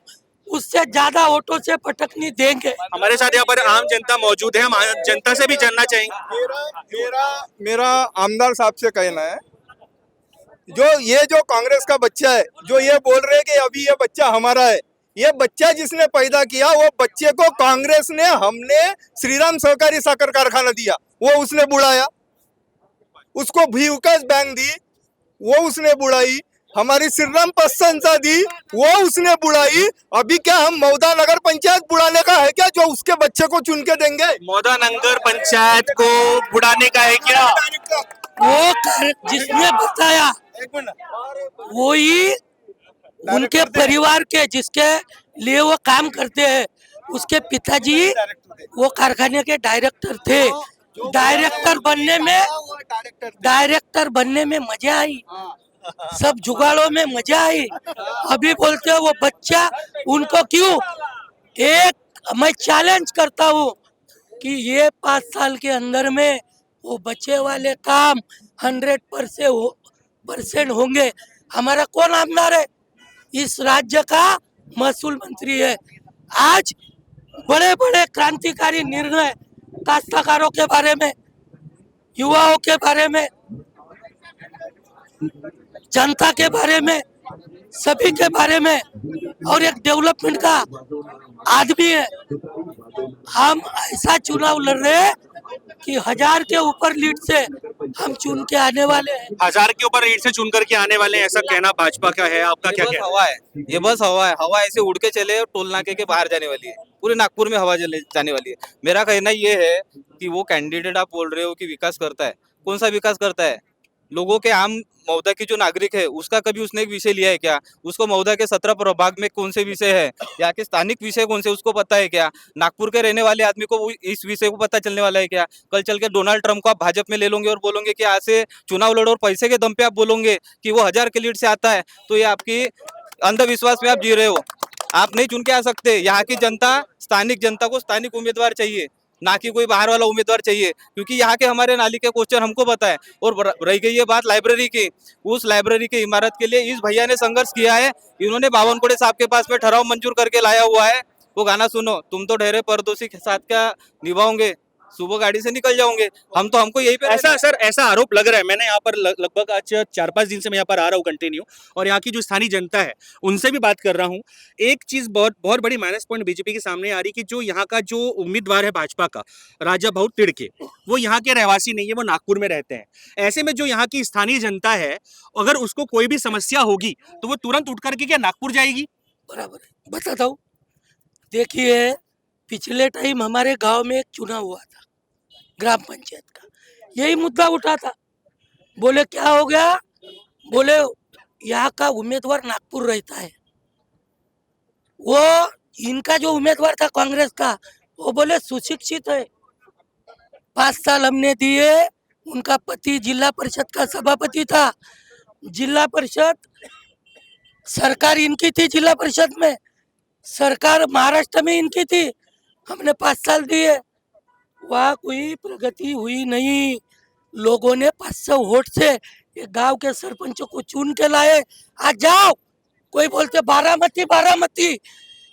उससे ज्यादा वोटों से पटकनी देंगे। हमारे साथ यहाँ पर आम जनता मौजूद है, हम आम जनता से भी जानना चाहेंगे। मेरा आमदार साहब से कहना है, जो कांग्रेस का बच्चा है, जो ये बोल रहे हैं कि अभी ये बच्चा हमारा है, ये बच्चा जिसने पैदा किया वो बच्चे को कांग्रेस ने, हमने श्रीराम सहकारी साकर कारखाना दिया, वो उसने बुलाया। उसको भी विकास बैंक दी, वो उसने बुलाई। हमारी श्रीराम पसंसा दी, वो उसने बुलाई। अभी क्या हम मौदा नगर पंचायत बुलाने का है क्या, जो उसके बच्चे को चुन के देंगे? मौदा नगर पंचायत को बुढ़ाने का है क्या? जिसने बताया वही उनके परिवार के जिसके लिए वो काम करते हैं, उसके पिताजी वो कारखाने के डायरेक्टर थे। डायरेक्टर बनने में मजा आई, सब जुगाड़ों में मजा आई। अभी बोलते हो वो बच्चा उनको क्यों? मैं चैलेंज करता हूँ कि ये 5 साल के अंदर में वो बच्चे वाले काम 100% होंगे। हमारा कौन आमदार है? इस राज्य का महसूल मंत्री है। आज बड़े बड़े क्रांतिकारी निर्णय काश्तकारों के बारे में, युवाओं के बारे में, जनता के बारे में, सभी के बारे में, और एक डेवलपमेंट का आदमी है। हम ऐसा चुनाव लड़ रहे हैं कि 1000 के ऊपर लीड से हम चुन के आने वाले हैं। 1000 के ऊपर लीड से चुन करके आने वाले हैं, ऐसा कहना भाजपा का है। आपका क्या कहना? हवा है, ये बस हवा है। हवा ऐसे उड़ के चले और टोल नाके के बाहर जाने वाली है। पूरे नागपुर में हवा जाने वाली है। मेरा कहना ये है कि वो कैंडिडेट आप बोल रहे हो कि विकास करता है, कौन सा विकास करता है? लोगों के आम मौदा की जो नागरिक है उसका कभी उसने एक विषय लिया है क्या? उसको मौदा के 17 प्रभाग में कौन से विषय है, यहाँ के स्थानिक विषय कौन से उसको पता है क्या? नागपुर के रहने वाले आदमी को इस विषय को पता चलने वाला है क्या? कल चल के डोनाल्ड ट्रम्प को आप भाजपा में ले लोगे और बोलोगे कि आज से चुनाव लड़ो और पैसे के दम पे आप बोलोगे कि वो 1000 के लीड से आता है, तो ये आपकी अंधविश्वास में आप जी रहे हो। आप नहीं चुन के आ सकते। यहाँ की जनता, स्थानिक जनता को स्थानिक उम्मीदवार चाहिए, ना कि कोई बाहर वाला उम्मीदवार चाहिए, क्योंकि यहाँ के हमारे नाली के क्वेश्चन हमको पता है। और रह गई ये बात लाइब्रेरी की, उस लाइब्रेरी की इमारत के लिए इस भैया ने संघर्ष किया है। इन्होंने बावनकुड़े साहब के पास में ठहराव मंजूर करके लाया हुआ है। वो गाना सुनो, तुम तो ठहरे परदोसी के साथ क्या निभाओगे, सुबह गाड़ी से निकल जाओगे, हम तो हमको यही पे ऐसा आरोप लग रहा है। मैंने यहाँ पर लगभग आज 4-5 दिन से मैं यहाँ पर आ रहा हूँ कंटिन्यू, और यहाँ की जो स्थानीय जनता है उनसे भी बात कर रहा हूँ। एक चीज बहुत बड़ी माइनस पॉइंट बीजेपी के सामने आ रही कि जो यहाँ का जो उम्मीदवार है भाजपा का, राजा भाऊ तिड़के, वो यहाँ के रहवासी नहीं है, वो नागपुर में रहते हैं। ऐसे में जो यहाँ की स्थानीय जनता है, अगर उसको कोई भी समस्या होगी तो वो तुरंत उठ करके क्या नागपुर जाएगी? बराबर है, बताता हूँ। देखिए, पिछले टाइम हमारे गांव में एक चुनाव हुआ था ग्राम पंचायत का, यही मुद्दा उठा था। बोले क्या हो गया? बोले यहाँ का उम्मीदवार नागपुर रहता है। वो इनका जो उम्मीदवार था कांग्रेस का, वो बोले सुशिक्षित है, 5 साल हमने दिए। उनका पति जिला परिषद का सभापति था। जिला परिषद सरकार इनकी थी, जिला परिषद में सरकार महाराष्ट्र में इनकी थी। हमने 5 साल दिए, वहाँ कोई प्रगति हुई नहीं। लोगों ने 500 वोट से एक गांव के सरपंच को चुन के लाए। आज जाओ, कोई बोलते बारामती,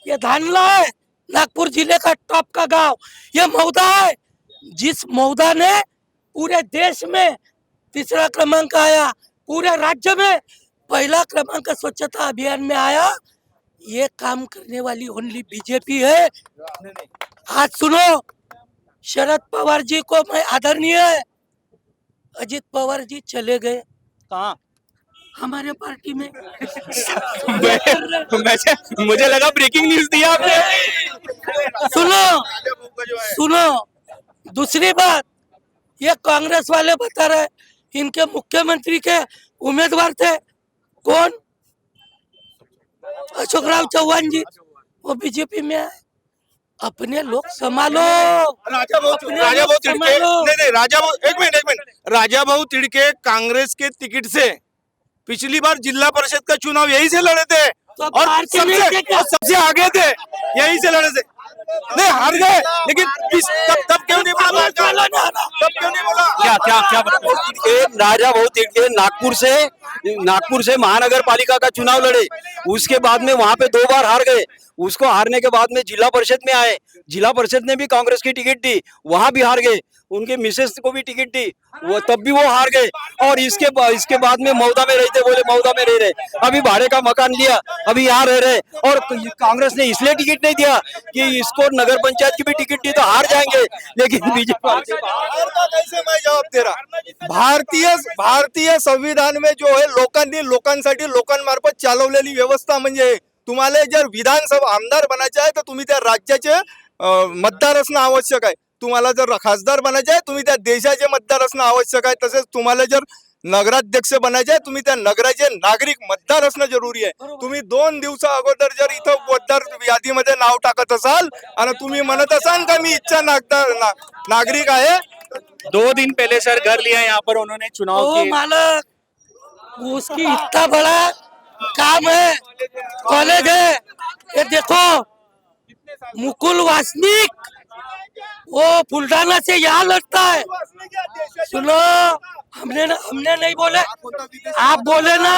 ये धानला है, नागपुर जिले का टॉप का गांव, ये मौदा है। जिस मौदा ने पूरे देश में 3रा क्रमांक आया, पूरे राज्य में 1ला क्रमांक स्वच्छता अभियान में आया, ये काम करने वाली ओनली बीजेपी है। आज सुनो, शरद पवार जी को मैं आदरणीय, अजित पवार जी चले गए कहाँ? हमारे पार्टी में। मुझे लगा ब्रेकिंग न्यूज दिया आपने। सुनो, दूसरी बात, ये कांग्रेस वाले बता रहे इनके मुख्यमंत्री के उम्मीदवार थे कौन? अशोक राव चौहान जी, वो बीजेपी में है। अपने लोग संभालो, राजा भाऊ अपने राजा भाऊ लोग तिड़के संभालो। नहीं राजा भाऊ एक मिनट राजा भाऊ तिड़के कांग्रेस के टिकट से पिछली बार जिला परिषद का चुनाव यही से लड़े थे तो और बाहर के नहीं थे क्या? सबसे आगे थे, यही से लड़े थे। नहीं हार गए, लेकिन तब क्यों नहीं बोला? तब क्यों नहीं बोला? क्या राजा भाऊ तिड़के नागपुर से महानगर पालिका का चुनाव लड़े, उसके बाद में वहां पे 2 बार हार गए। उसको हारने के बाद में जिला परिषद में आए, जिला परिषद ने भी कांग्रेस की टिकट दी, वहां भी हार गए। उनके मिसेस को भी टिकट दी, वो तब भी वो हार गए। और इसके बाद में मौदा में रहते, बोले मौदा में रह रहे, अभी भाड़े का मकान लिया, अभी यहाँ रह रहे। और कांग्रेस ने इसलिए टिकट नहीं दिया कि इसको नगर पंचायत की भी टिकट दी तो हार जाएंगे, लेकिन बीजेपी कैसे मैं जवाब दे रहा? भारतीय संविधान में जो आहे लोकांनी लोकांसाठी लोकांमार्फत चालवलेली व्यवस्था म्हणजे तुम्हाला जर विधानसभा आमदार बनायचे आहे तर तुम्ही त्या राज्याचे मतदार असणं आवश्यक आहे. तुम्हाला जर खासदार बनायचे आहे तुम्ही त्या देशाचे मतदार असणं आवश्यक आहे. तसेच तुम्हाला जर नगराध्यक्ष बनायचे आहे तुम्ही त्या नगराचे नागरिक मतदार असणं जरुरी आहे. तुम्ही 2 दिवसा अगोदर जर इथं मतदार यादीमध्ये नाव टाकत असाल आणि तुम्ही म्हणत असाल का मी इच्छा नागरिक आहे, 2 दिन पहले सर घर लिया यहाँ पर उन्होंने चुनाव ओ के। मालक, उसकी इतना बड़ा काम है, कॉलेज है। ये देखो, मुकुल वासनिक वो बुल्ढाना से यहाँ लड़ता है। सुनो, हमने नहीं बोले, आप बोले ना।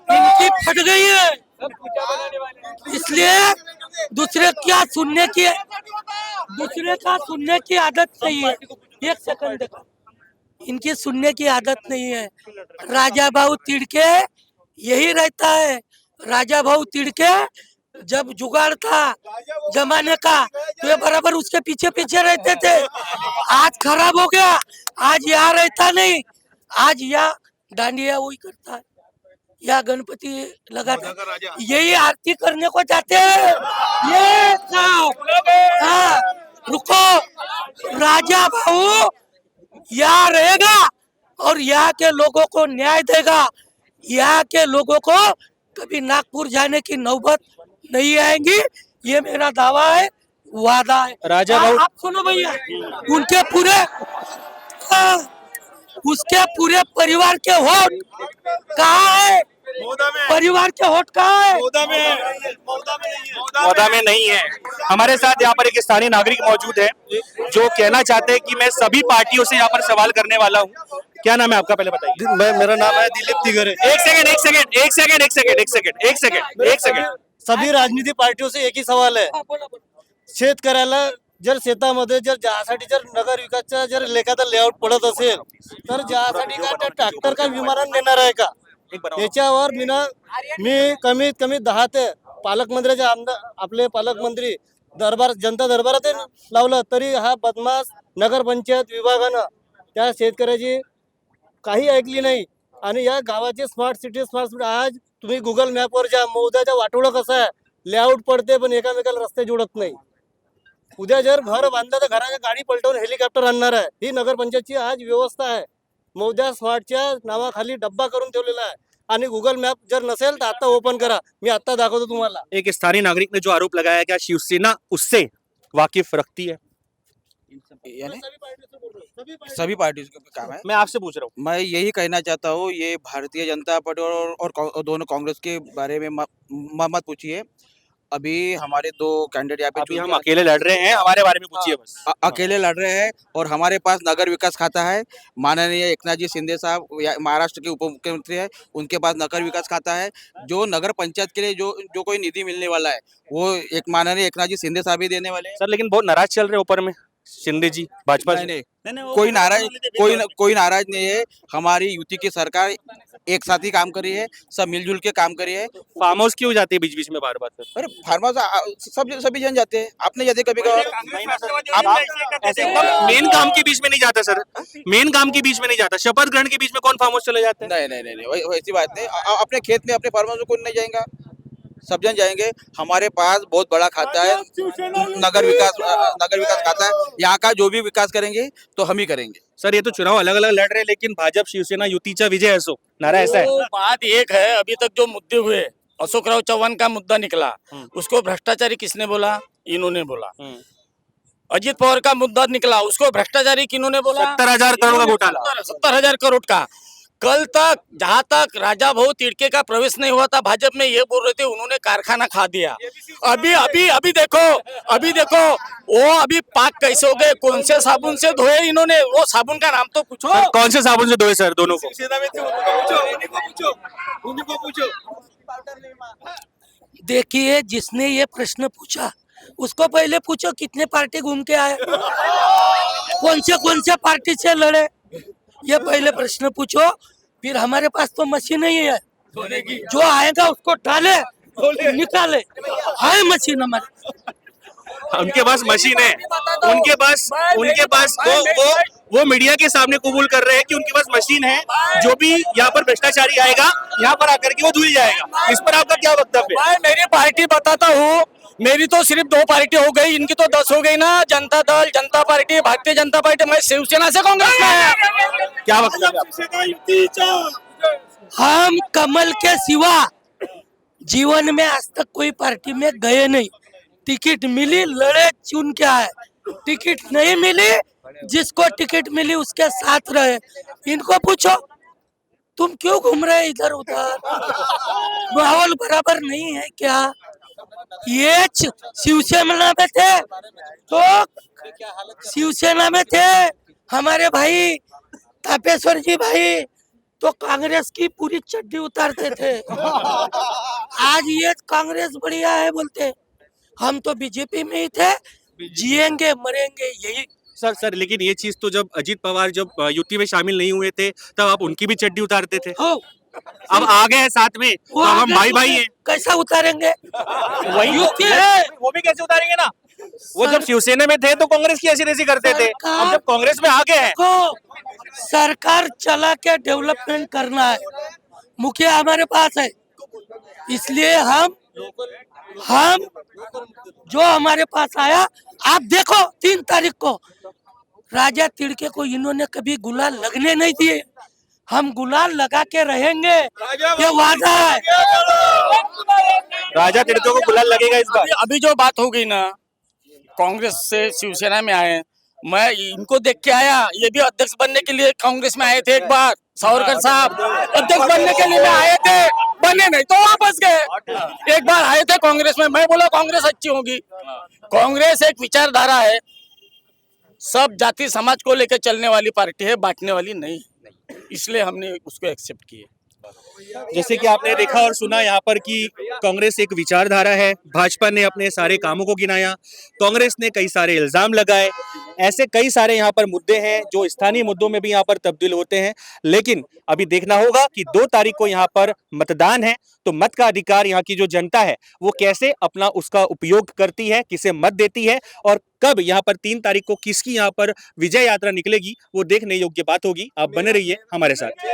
इनकी फट गई है, इसलिए दूसरे का सुनने की आदत नहीं है। एक सेकंड देखो, इनकी सुनने की आदत नहीं है। राजा भाऊ तिड़के यही रहता है। राजा भाऊ तिड़के जब जुगाड़ था जमाने का तो ये बराबर उसके पीछे पीछे रहते थे। आज खराब हो गया, आज यहाँ रहता नहीं, आज यहाँ डांडिया वही करता है, या गणपति लगाता है, यही आरती करने को जाते हैं। ये हाँ, रुको, राजा भाऊ यहाँ रहेगा और यहाँ के लोगों को न्याय देगा। यहाँ के लोगों को कभी नागपुर जाने की नौबत नहीं आएंगी, ये मेरा दावा है, वादा है। राजा भाऊ आप सुनो भैया, उनके पूरे उसके पूरे परिवार के वोट कहाँ है? परिवार के वोट कहाँ है? मौदा में नहीं है। हमारे साथ यहाँ पर एक स्थानीय नागरिक मौजूद है जो कहना चाहते हैं कि मैं सभी पार्टियों से यहाँ पर सवाल करने वाला हूँ। क्या नाम है आपका, पहले बताइए। मेरा नाम है दिलीप तिगरे। एक सेकंड। सभी राजनीतिक पार्टियों से एक ही सवाल आहे, शेतकऱ्याला जर शेतामध्ये जर ज्यासाठी जर नगर विकासचा जर लेखाचा लेआउट पडत असेल तर ज्यासाठी का त्या ट्रॅक्टर का विमानाने नेणार आहे का? याच्यावर मी कमीत कमी 10 ते पालकमंत्र्याचे आमदार आपले पालकमंत्री दरबार जनता दरबारात लावलं तरी हा बदमाश नगरपंचायत विभागानं त्या शेतकऱ्याची काही ऐकली नाही. आणि या गावाचे स्मार्ट सिटी आज तुम्ही गुगल मॅपवर जा, मौदाच्या वाटोळं कसं आहे, लेआउट पडते पण एकामेकाला रस्ते जोडत नाही. उद्या जर घर बांधलं तर घराच्या गाडी पलटवून हेलिकॉप्टर आणणार आहे. ही नगरपंचायतची आज व्यवस्था आहे. मौदा स्मार्टच्या नावाखाली डब्बा करून ठेवलेला आहे आणि गुगल मॅप जर नसेल तर आता ओपन करा, मी आता दाखवतो तुम्हाला. एक स्थानीय नागरिक ने जो आरोप लगाया क्या शिवसेना उससे वाकिफ रखती है? सभी पार्टियों का काम है। मैं आपसे पूछ रहा हूँ। मैं यही कहना चाहता हूँ, ये भारतीय जनता पार्टी और दोनों कांग्रेस के बारे में मत पूछिए। अभी हमारे 2 कैंडिडेट यहाँ पे अभी हम अकेले लड़ रहे हैं, हमारे बारे में पूछिए बस। अकेले लड़ रहे हैं और हमारे पास नगर विकास खाता है। माननीय एकनाथ जी शिंदे साहब महाराष्ट्र के उप मुख्यमंत्री है, उनके पास नगर विकास खाता है। जो नगर पंचायत के लिए जो कोई निधि मिलने वाला है वो एक माननीय एकनाथ जी शिंदे साहब ही देने वाले हैं। सर लेकिन बहुत नाराज चल रहे हैं ऊपर में शिंदे जी, भाजपा नहीं, कोई नाराज नहीं है। हमारी युति की सरकार एक साथ ही काम करी है, सब मिलजुल के काम करी है। फार्म हाउस क्यों जाते हैं बीच बीच में बार बार? अरे फार्म हाउस सब सभी जन जाते हैं, आपने जाते कभी कभार? आप ऐसे मेन काम के बीच में नहीं जाता सर, मेन काम के बीच में नहीं जाता, शपथ ग्रहण के बीच में कौन फार्म हाउस चले जाते हैं? नहीं, वैसी बात नहीं। अपने खेत में अपने फार्म हाउस में कौन नहीं जाएगा, सब जन जाएंगे। हमारे पास बहुत बड़ा खाता है, नगर विकास खाता है। यहाँ का जो भी विकास करेंगे तो हम ही करेंगे। सर ये तो चुनाव अलग अलग लड़ रहे हैं, लेकिन भाजपा शिवसेना युतीचा विजय असो नारा ऐसा है। तो बात एक है, अभी तक जो मुद्दे हुए, अशोकराव चौहान का मुद्दा निकला, उसको भ्रष्टाचारी किसने बोला? इन्होंने बोला। अजीत पवार का मुद्दा निकला, उसको भ्रष्टाचारी किन्होंने बोला? 70,000 करोड़ का घोटाला। 70,000 करोड़ का। कल तक जहां तक राजा भाऊ तिड़के का प्रवेश नहीं हुआ था भाजपा में, ये बोल रहे थे उन्होंने कारखाना खा दिया। अभी देखो वो अभी पाक कैसे हो गए, कौन से साबुन से धोए इन्होंने, वो साबुन का नाम तो पूछो। सर, कौन से साबुन से धोए सर दोनों को? देखिए, जिसने ये प्रश्न पूछा उसको पहले पूछो कितने पार्टी घूम के आए, कौन से पार्टी से लड़े, ये पहले प्रश्न पूछो। फिर हमारे पास तो मशीन नहीं है, जो आएगा उसको डाले निकाले, है मशीन हमारे। उनके पास मशीन है, उनके पास वो मीडिया के सामने कबूल कर रहे हैं कि उनके पास मशीन है, जो भी यहाँ पर भ्रष्टाचारी आएगा यहाँ पर आकर के वो धुल जाएगा। इस पर आपका क्या वक्तव्य है? मैं मेरी पार्टी बताता हूँ, मेरी तो सिर्फ 2 पार्टी हो गई, इनकी तो 10 हो गई ना। जनता दल, जनता पार्टी, भारतीय जनता पार्टी। मैं शिवसेना से कांग्रेस में आया। क्या वक्तव्य है? हम कमल के सिवा जीवन में आज तक कोई पार्टी में गए नहीं। टिकट मिली लड़े चुन के आए, टिकट नहीं मिली जिसको टिकट मिली उसके साथ रहे। इनको पूछो तुम क्यों घूम रहे इधर उधर, माहौल बराबर नहीं है क्या? ये शिवसेना में थे तो शिवसेना में थे हमारे भाई तापेश्वर जी भाई, तो कांग्रेस की पूरी चड्डी उतारते थे। आज ये कांग्रेस बढ़िया है बोलते, हम तो बीजेपी में ही थे, जिएंगे मरेंगे यही। सर लेकिन ये चीज तो जब अजीत पवार जब युति में शामिल नहीं हुए थे तब आप उनकी भी चड्डी उतारते थे। हो अब आ गए हैं साथ में तो अब हम भाई हैं। कैसा उतारेंगे? वही युति है, वो भी कैसे उतारेंगे ना? वो जब शिवसेना में थे तो कांग्रेस की ऐसी तैसी करते थे, अब जब कांग्रेस में आ गए हैं को सरकार चला के डेवलपमेंट करना है, मुखिया हमारे पास है, इसलिए हम जो हमारे पास आया। आप देखो 3 तारीख को राजा तिड़के को इन्होंने कभी गुलाल लगने नहीं दिए, हम गुलाल लगा के रहेंगे, ये वादा है। राजा तिड़के को गुलाल लगेगा इस बार। अभी जो बात हो गई ना, कांग्रेस से शिवसेना में आए, मैं इनको देख के आया। ये भी अध्यक्ष बनने के लिए कांग्रेस में आए थे एक बार, सावरकर साहब अध्यक्ष बनने के लिए आए थे, बने नहीं तो वापस गए। एक बार आए थे कांग्रेस में, मैं बोला कांग्रेस अच्छी होगी। कांग्रेस एक विचारधारा है, सब जाति समाज को लेकर चलने वाली पार्टी है, बांटने वाली नहीं, इसलिए हमने उसको एक्सेप्ट किए। जैसे कि आपने देखा और सुना यहाँ पर कि कांग्रेस एक विचारधारा है, भाजपा ने अपने सारे कामों को गिनाया, कांग्रेस ने कई सारे इल्जाम लगाए, ऐसे कई सारे यहाँ पर मुद्दे हैं जो स्थानीय मुद्दों में भी यहाँ पर तब्दील होते हैं। लेकिन अभी देखना होगा कि 2 तारीख को यहाँ पर मतदान है, तो मत का अधिकार यहाँ की जो जनता है वो कैसे अपना उसका उपयोग करती है, किसे मत देती है, और कब यहाँ पर 3 तारीख को किसकी यहाँ पर विजय यात्रा निकलेगी वो देखने योग्य बात होगी। आप बने रहिए हमारे साथ।